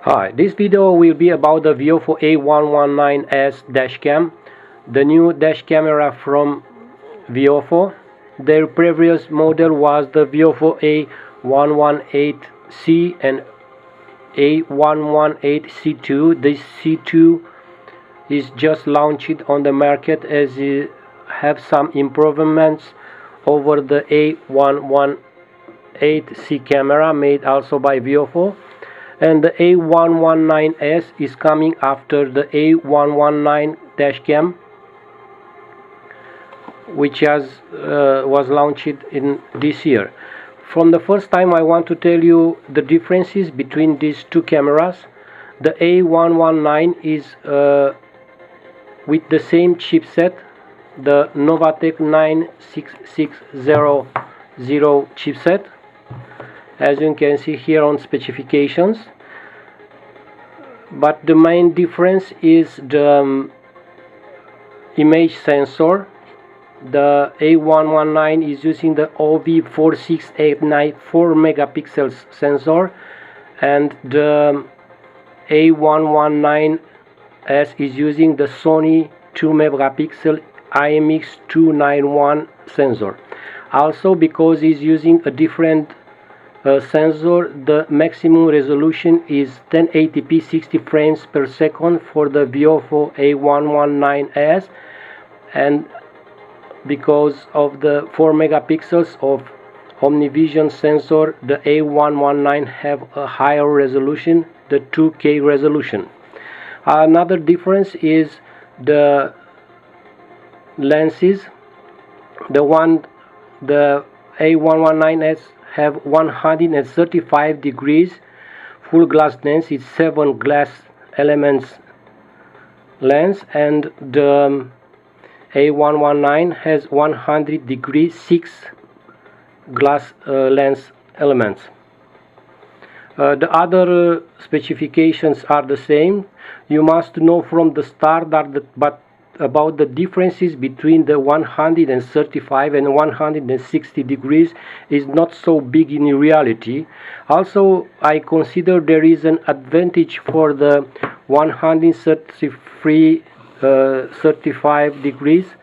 Hi, this video will be about the Viofo A119S dashcam, the new dash camera from Viofo. Their previous model was the Viofo A118C and A118C2. This C2 is just launched on the market as it have some improvements over the A118C camera made also by Viofo. And the A119S is coming after the A119 dashcam, which was launched in this year. From the first time, I want to tell you the differences between these two cameras. The A119 is with the same chipset, the Novatec 96600 chipset, as you can see here on specifications. But the main difference is the image sensor. The A119 is using the OV4689 4 megapixels sensor, and the A119S is using the Sony 2 megapixel IMX291 sensor. Also, because it's using a different sensor, the maximum resolution is 1080p 60 frames per second for the Viofo A119S, and because of the 4 megapixels of OmniVision sensor, the A119 have a higher resolution, the 2K resolution. Another difference is the lenses. The A119S have 135 degrees full glass lens. It's 7 glass elements lens, and the A119 has 100 degrees 6 glass lens elements. The other specifications are the same. You must know from the start but about the differences between the 135 and 160 degrees is not so big in reality. Also, I consider there is an advantage for the 135 degrees.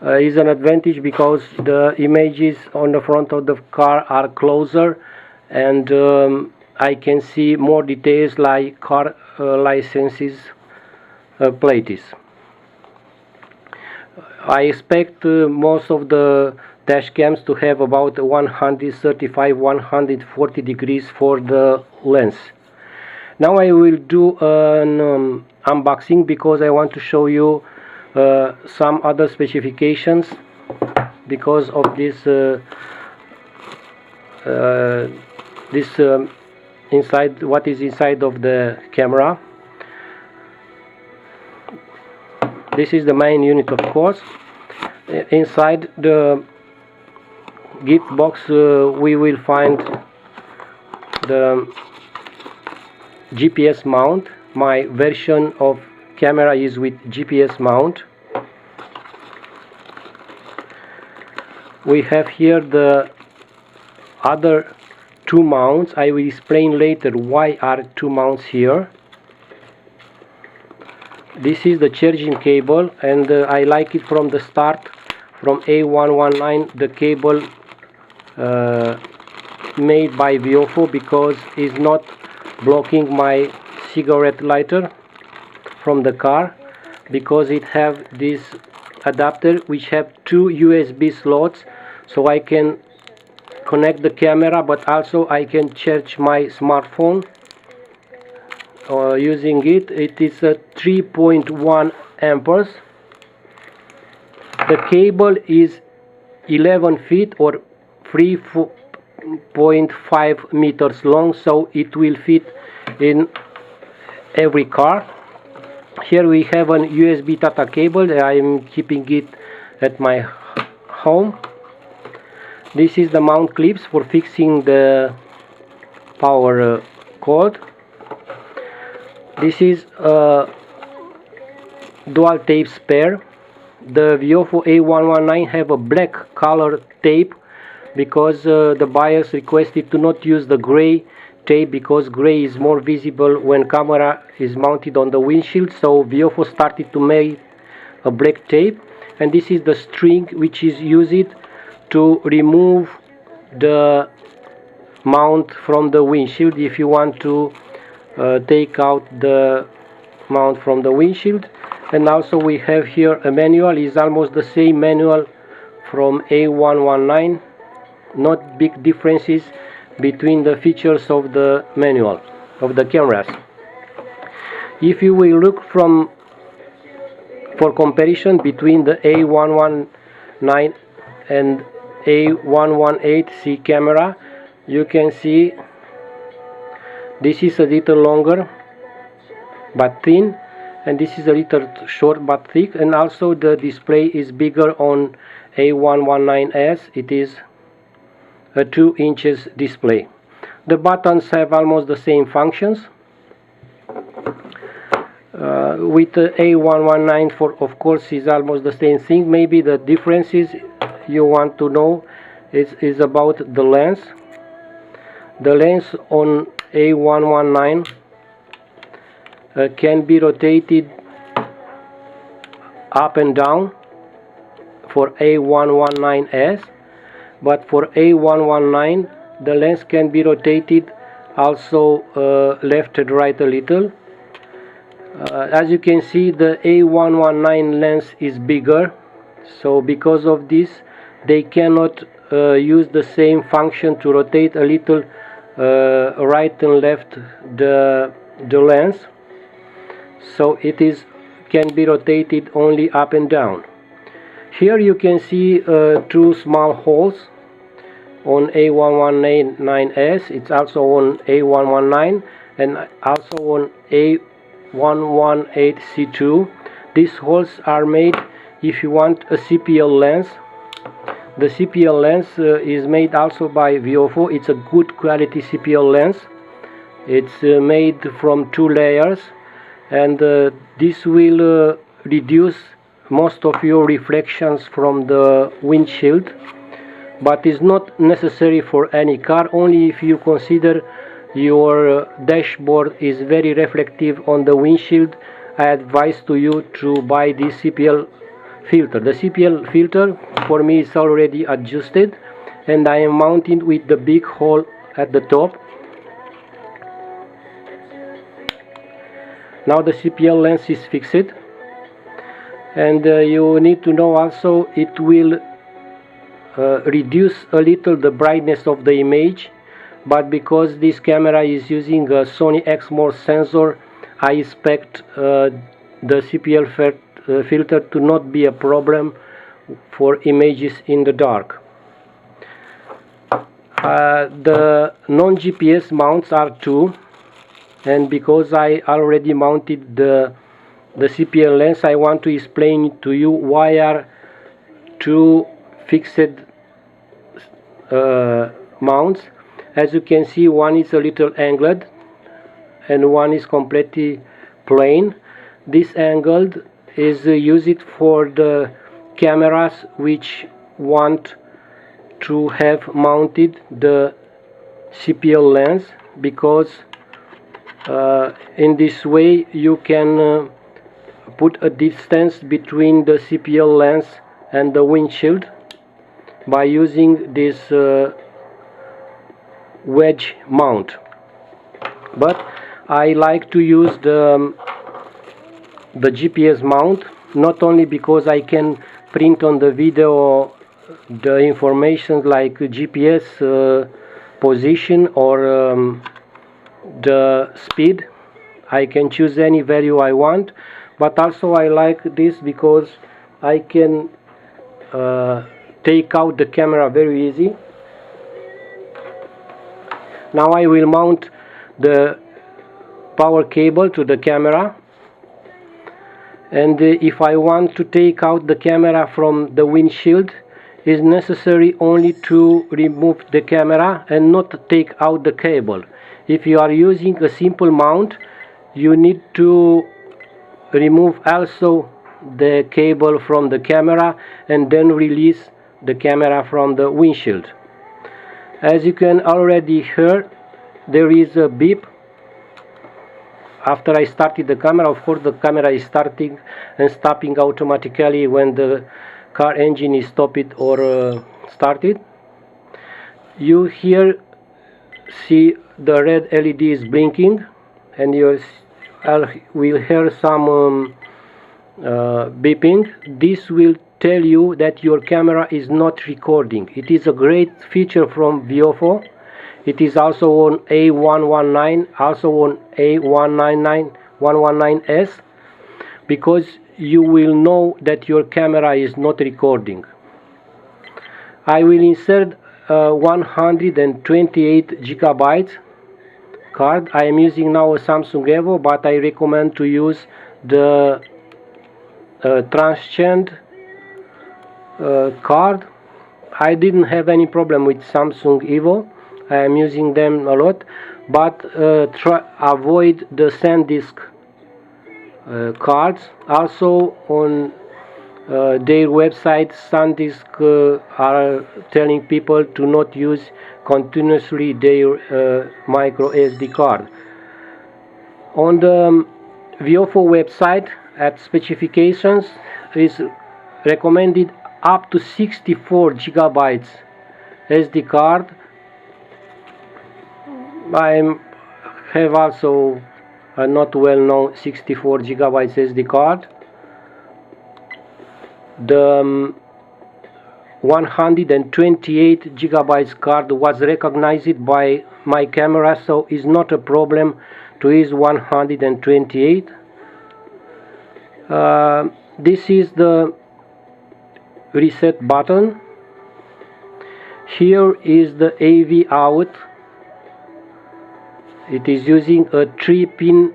Is an advantage because the images on the front of the car are closer, and I can see more details like car licenses plates. I expect most of the dash cams to have about 135-140 degrees for the lens. Now I will do an unboxing because I want to show you some other specifications because of this inside, what is inside of the camera. This is the main unit, of course. Inside the gift box we will find the GPS mount. My version of camera is with GPS mount. We have here the other two mounts. I will explain later why are two mounts here. This is the charging cable, and I like it from the start. From A119, the cable made by Viofo, because it's not blocking my cigarette lighter from the car, because it have this adapter which have two USB slots, so I can connect the camera, but also I can charge my smartphone using it. It is a 3.1 amperes. The cable is 11 feet or 3.5 meters long, so it will fit in every car. Here we have an USB data cable. I am keeping it at my home. This is the mount clips for fixing the power cord. This is a dual tape spare. The Viofo A119 have a black color tape because the buyers requested to not use the gray tape because gray is more visible when camera is mounted on the windshield, so Viofo started to make a black tape, and this is the string which is used to remove the mount from the windshield if you want to take out the mount from the windshield. And also we have here a manual. Is almost the same manual from A119, not big differences between the features of the manual of the cameras. If you will look for comparison between the A119 and A118C camera, you can see this is a little longer but thin, and this is a little short but thick, and also the display is bigger on A119S. It is a 2 inches display. The buttons have almost the same functions. With the A119, of course, is almost the same thing. Maybe the differences you want to know is about the lens. The lens on A119 can be rotated up and down for A119S, but for A119 the lens can be rotated also left and right a little. As you can see, the A119 lens is bigger, so because of this they cannot use the same function to rotate a little right and left the lens, so it can be rotated only up and down. Here you can see 2 small holes on A119S. It's also on A119 and also on A118C2. These holes are made if you want a Cpl lens. The Cpl lens is made also by Viofo. It's a good quality Cpl lens. It's made from 2 layers, and this will reduce most of your reflections from the windshield, but is not necessary for any car. Only if you consider your dashboard is very reflective on the windshield, I advise to you to buy this Cpl filter. The Cpl filter for me is already adjusted, and I am mounting with the big hole at the top. Now the Cpl lens is fixed, and you need to know also it will reduce a little the brightness of the image, but because this camera is using a Sony Exmor sensor, I expect the Cpl filter to not be a problem for images in the dark. The non-GPS mounts are 2, and because I already mounted the Cpl lens, I want to explain to you why are 2 fixed mounts. As you can see, one is a little angled and one is completely plain. This angled is used for the cameras which want to have mounted the Cpl lens, because in this way you can put a distance between the Cpl lens and the windshield by using this wedge mount. But I like to use the GPS mount, not only because I can print on the video the information like GPS position or the speed. I can choose any value I want, but also I like this because I can take out the camera very easy. Now I will mount the power cable to the camera, and if I want to take out the camera from the windshield, it is necessary only to remove the camera and not take out the cable. If you are using a simple mount, you need to remove also the cable from the camera and then release the camera from the windshield. As you can already hear, there is a beep after I started the camera. Of course the camera is starting and stopping automatically when the car engine is stopped or started. You here see the red LED is blinking, and you will hear some beeping. This will tell you that your camera is not recording. It is a great feature from Viofo. It is also on A119, also on A119S, because you will know that your camera is not recording. I will insert 128 gigabytes card. I am using now a Samsung Evo, but I recommend to use the transient card. I didn't have any problem with Samsung Evo. I am using them a lot, but avoid the SanDisk cards. Also on their website, SanDisk are telling people to not use continuously their micro SD card. On the Viofo website, at specifications, is recommended up to 64 gigabytes SD card. I have also a not well known 64 gigabytes SD card. The 128 gigabytes card was recognized by my camera, so it's not a problem to use 128. This is the reset button. Here is the AV out. It is using a 3-pin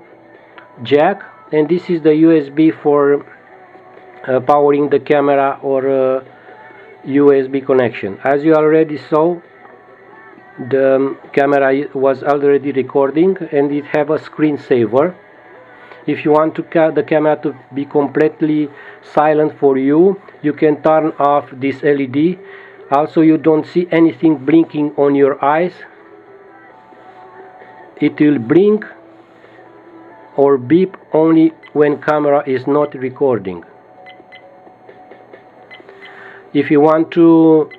jack, and this is the USB for powering the camera or USB connection. As you already saw, the camera was already recording, and it have a screensaver. If you want the camera to be completely silent for you, you can turn off this LED. Also, you don't see anything blinking on your eyes. It will blink or beep only when camera is not recording. If you want to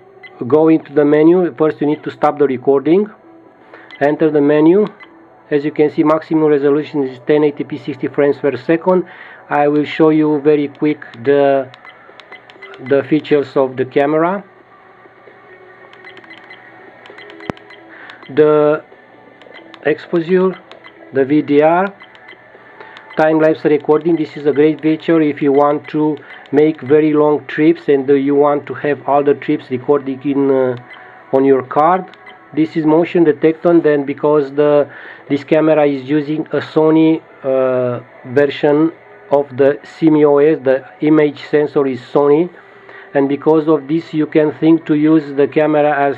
go into the menu, first you need to stop the recording. Enter the menu. As you can see, maximum resolution is 1080p 60 frames per second. I will show you very quick the features of the camera. The exposure, the VDR, time-lapse recording. This is a great feature if you want to make very long trips and you want to have all the trips recorded on your card. This is motion detector, then because this camera is using a Sony version of the CMOS, the image sensor is Sony, and because of this you can think to use the camera as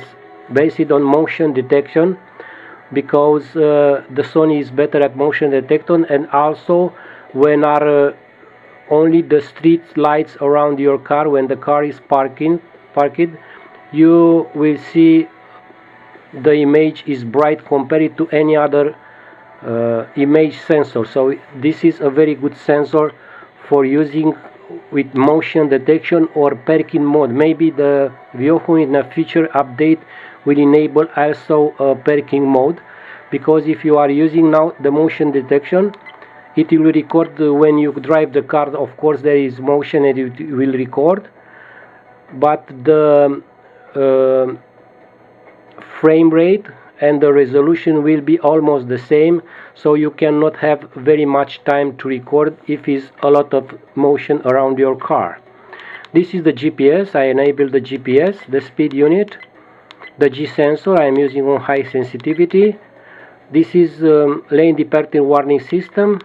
based on motion detection, because the Sony is better at motion detection, and also when are only the street lights around your car, when the car is parked, you will see the image is bright compared to any other image sensor. So this is a very good sensor for using with motion detection or parking mode. Maybe the Viofo in a future update will enable also a parking mode, because if you are using now the motion detection, it will record when you drive the car. Of course there is motion and it will record, but the frame rate and the resolution will be almost the same, so you cannot have very much time to record if is a lot of motion around your car. This is the GPS. I enable the GPS, the speed unit, the G sensor I am using on high sensitivity. This is lane departure warning system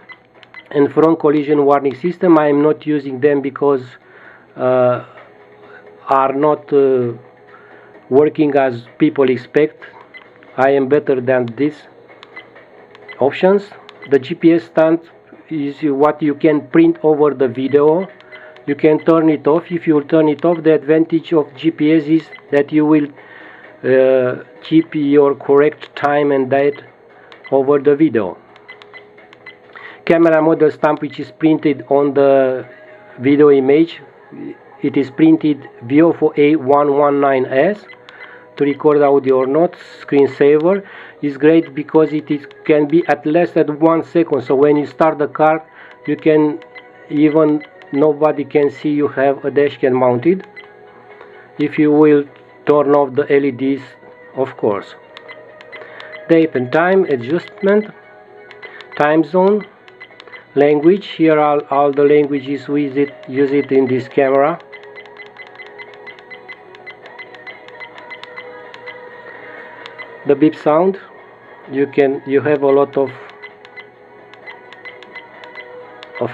and front collision warning system. I am not using them because are not working as people expect. I am better than these options. The GPS stand is what you can print over the video. You can turn it off. If you turn it off, the advantage of GPS is that you will keep your correct time and date over the video. Camera model stamp which is printed on the video image, it is printed Viofo A119S to record audio or not. Screensaver is great because it can be at less than 1 second, so when you start the car you can even nobody can see you have a dash cam mounted, if you will turn off the LEDs, of course. Date and time adjustment, time zone, language. Here are all the languages use it in this camera. The beep sound, you have a lot of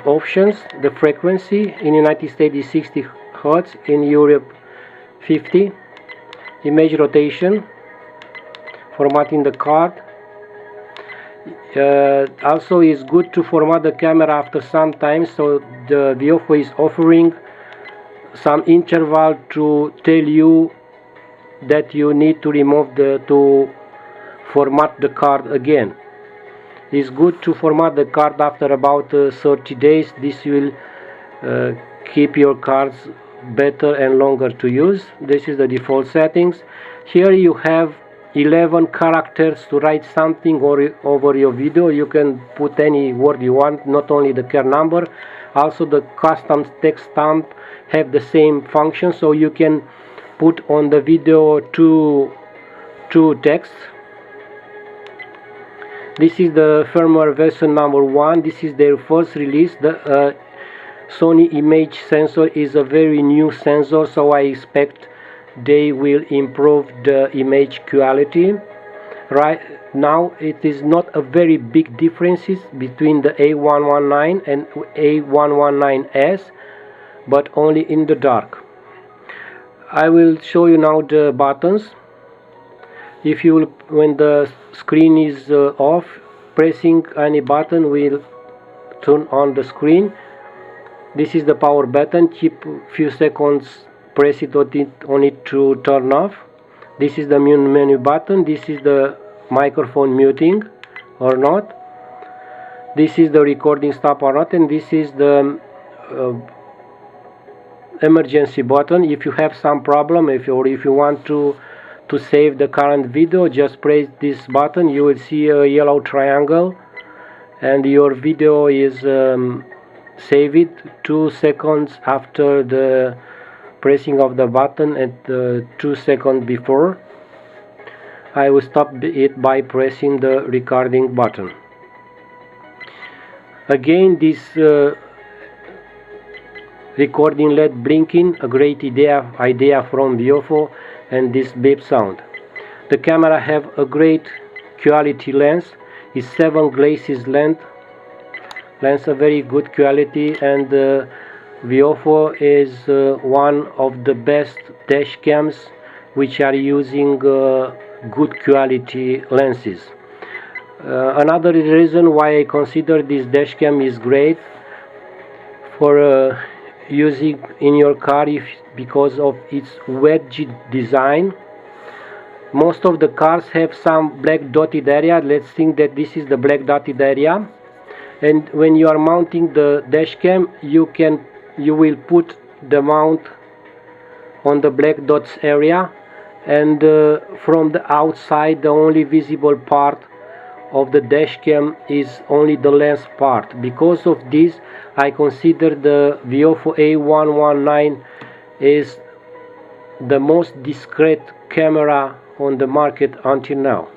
options. The frequency in United States is 60 Hz, in Europe 50. Image rotation, formatting the card. Also is good to format the camera after some time, so the Viofo is offering some interval to tell you that you need to remove to format the card again. It's good to format the card after about 30 days. This will keep your cards better and longer to use. This is the default settings. Here you have 11 characters to write something over your video. You can put any word you want, not only the car number. Also the custom text stamp have the same function, so you can put on the video two texts. This is the firmware version number 1. This is their first release. The Sony image sensor is a very new sensor, so I expect they will improve the image quality. Right now it is not a very big differences between the A119 and A119S, but only in the dark. I will show you now the buttons. If you will, when the screen is off, pressing any button will turn on the screen. This is the power button. Keep few seconds, press it on it to turn off. This is the menu button. This is the microphone muting or not. This is the recording stop or not, and this is the emergency button. If you have some problem, if you want to save the current video, just press this button. You will see a yellow triangle and your video is saved 2 seconds after the pressing of the button and 2 seconds before. I will stop it by pressing the recording button. Again, this recording LED blinking, a great idea from Viofo, and this beep sound. The camera have a great quality lens. It's 7 glasses length, a very good quality, and Viofo is one of the best dash cams which are using good quality lenses. Another reason why I consider this dash cam is great for using in your car because of its wedge design. Most of the cars have some black dotted area. Let's think that this is the black dotted area, and when you are mounting the dash cam, you will put the mount on the black dots area, and from the outside the only visible part of the dash cam is only the lens part. Because of this, I consider the Viofo A119 is the most discreet camera on the market until now.